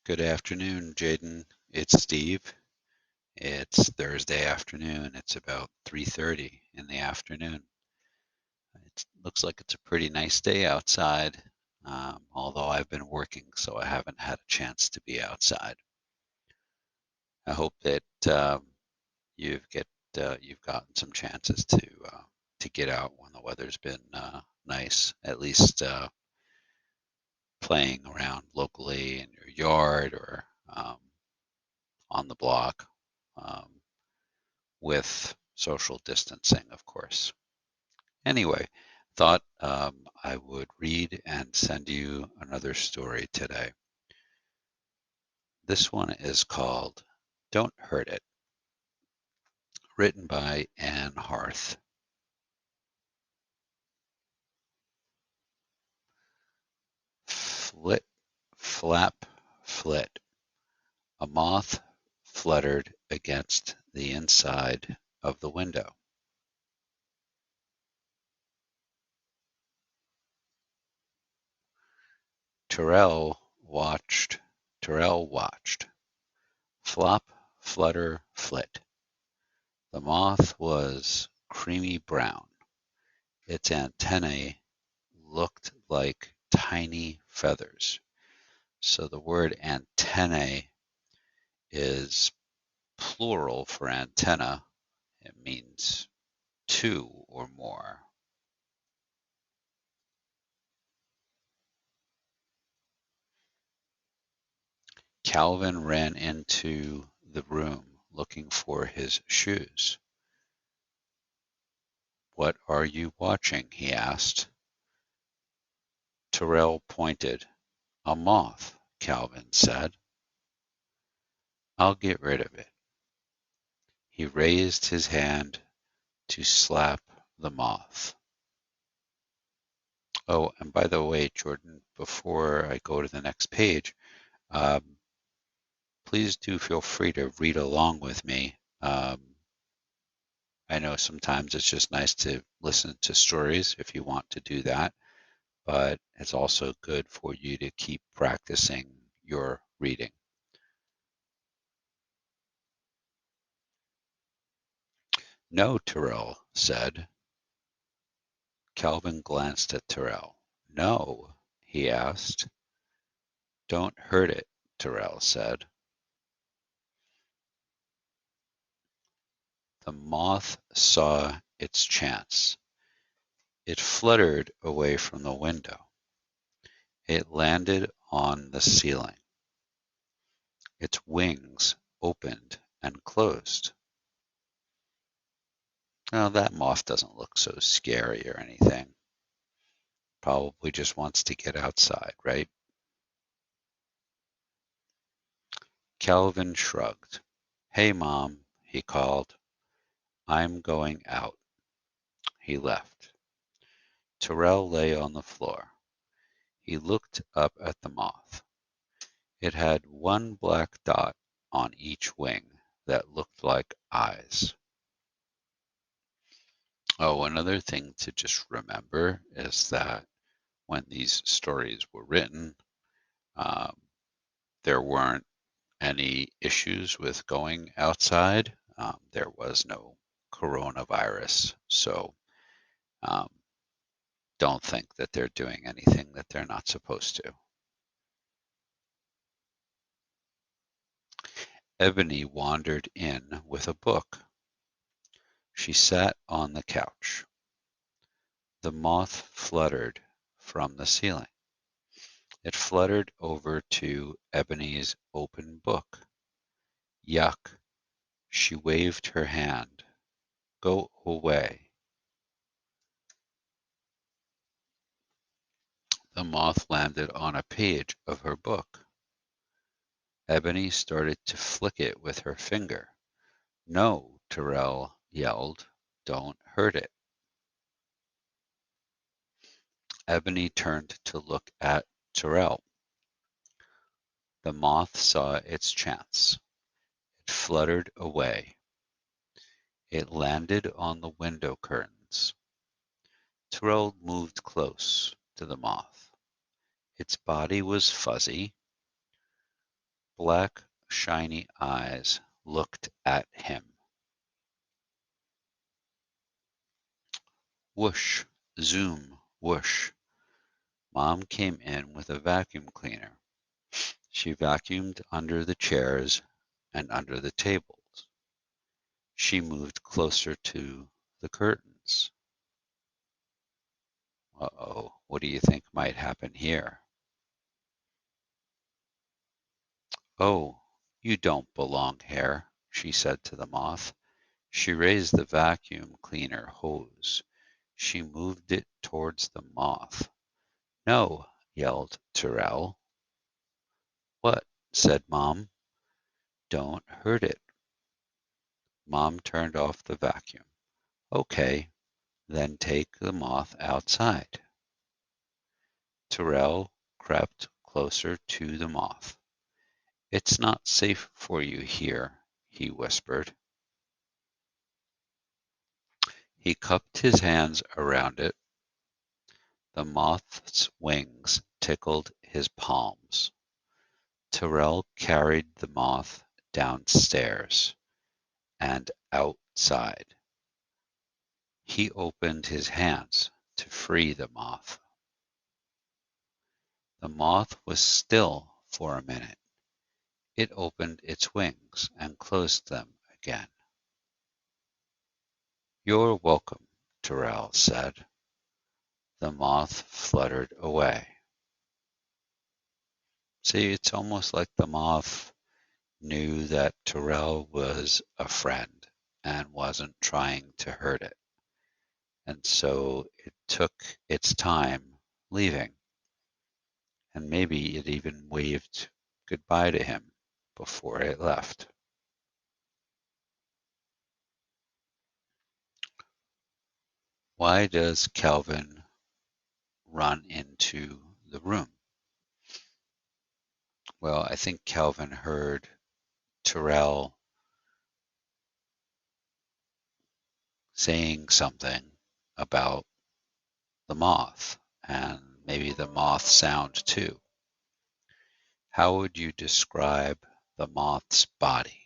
Good afternoon, Jaden. It's Steve. It's Thursday afternoon. It's about 3:30 in the afternoon. It looks like it's a pretty nice day outside, although I've been working, so I haven't had a chance to be outside. I hope that you've gotten some chances to get out when the weather's been nice, at least playing around locally in your yard or on the block. With social distancing, of course. Anyway, thought I would read and send you another story today. This one is called Don't Hurt It, written by Anne Harth. Flit, flap, flit. A moth fluttered against the inside of the window. Terrell watched. Terrell watched. Flop, flutter, flit. The moth was creamy brown. Its antennae looked like tiny feathers. So the word antennae is plural for antenna. It means two or more. Calvin ran into the room looking for his shoes. What are you watching? He asked. Terrell pointed. A moth, Calvin said. I'll get rid of it. He raised his hand to slap the moth. Oh, and by the way, Jordan, before I go to the next page, please do feel free to read along with me. I know sometimes it's just nice to listen to stories if you want to do that, but it's also good for you to keep practicing your reading. No, Terrell said. Calvin glanced at Terrell. No, he asked. Don't hurt it, Terrell said. The moth saw its chance. It fluttered away from the window. It landed on the ceiling. Its wings opened and closed. Now, that moth doesn't look so scary or anything. Probably just wants to get outside, right? Calvin shrugged. Hey, Mom, he called. I'm going out. He left. Terrell lay on the floor. He looked up at the moth. It had one black dot on each wing that looked like eyes. Oh, another thing to just remember is that when these stories were written, um, there weren't any issues with going outside. There was no coronavirus. So um, don't think that they're doing anything that they're not supposed to. Ebony wandered in with a book. She sat on the couch. The moth fluttered from the ceiling. It fluttered over to Ebony's open book. Yuck! She waved her hand. Go away. The moth landed on a page of her book. Ebony started to flick it with her finger. No, Terrell yelled. Don't hurt it. Ebony turned to look at Terrell. The moth saw its chance. It fluttered away. It landed on the window curtains. Terrell moved close to the moth. Its body was fuzzy. Black, shiny eyes looked at him. Whoosh, zoom, whoosh. Mom came in with a vacuum cleaner. She vacuumed under the chairs and under the tables. She moved closer to the curtains. Uh-oh, what do you think might happen here? Oh, you don't belong here, she said to the moth. She raised the vacuum cleaner hose. She moved it towards the moth. No, yelled Tyrrell. What? Said Mom. Don't hurt it. Mom turned off the vacuum. Okay, then take the moth outside. Tyrrell crept closer to the moth. It's not safe for you here, he whispered. He cupped his hands around it. The moth's wings tickled his palms. Tyrrell carried the moth downstairs and outside. He opened his hands to free the moth. The moth was still for a minute. It opened its wings and closed them again. You're welcome, Tyrrell said. The moth fluttered away. See, it's almost like the moth knew that Tyrrell was a friend and wasn't trying to hurt it. And so it took its time leaving. And maybe it even waved goodbye to him before it left. Why does Calvin run into the room? Well, I think Calvin heard Tyrrell saying something about the moth and maybe the moth sound too. How would you describe the moth's body?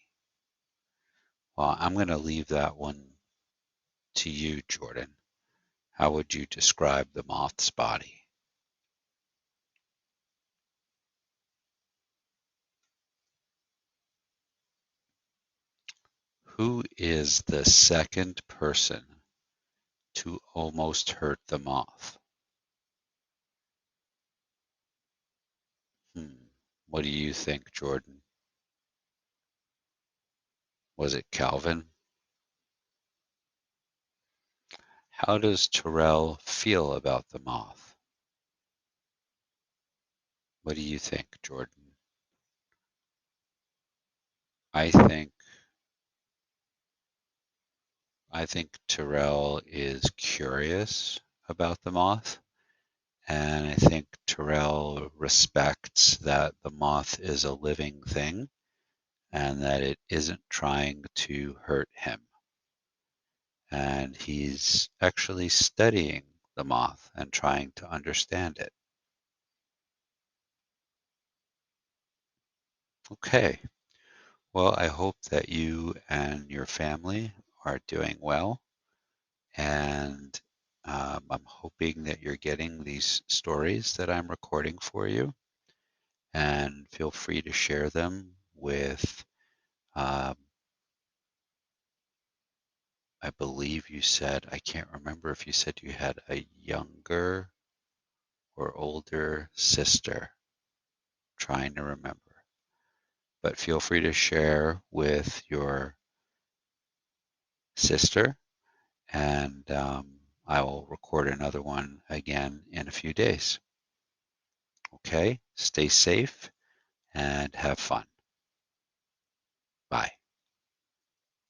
Well, I'm going to leave that one to you, Jordan. How would you describe the moth's body? Who is the second person to almost hurt the moth? What do you think, Jordan? Was it Calvin? How does Tyrrell feel about the moth? What do you think, Jordan? I think Tyrrell is curious about the moth, and I think Tyrrell respects that the moth is a living thing and that it isn't trying to hurt him. And he's actually studying the moth and trying to understand it. Okay, well, I hope that you and your family are doing well. And I'm hoping that you're getting these stories that I'm recording for you. And feel free to share them with, um, I believe you said, I can't remember if you said you had a younger or older sister. Trying to remember. But feel free to share with your sister, and I will record another one again in a few days. Okay, stay safe and have fun. Bye.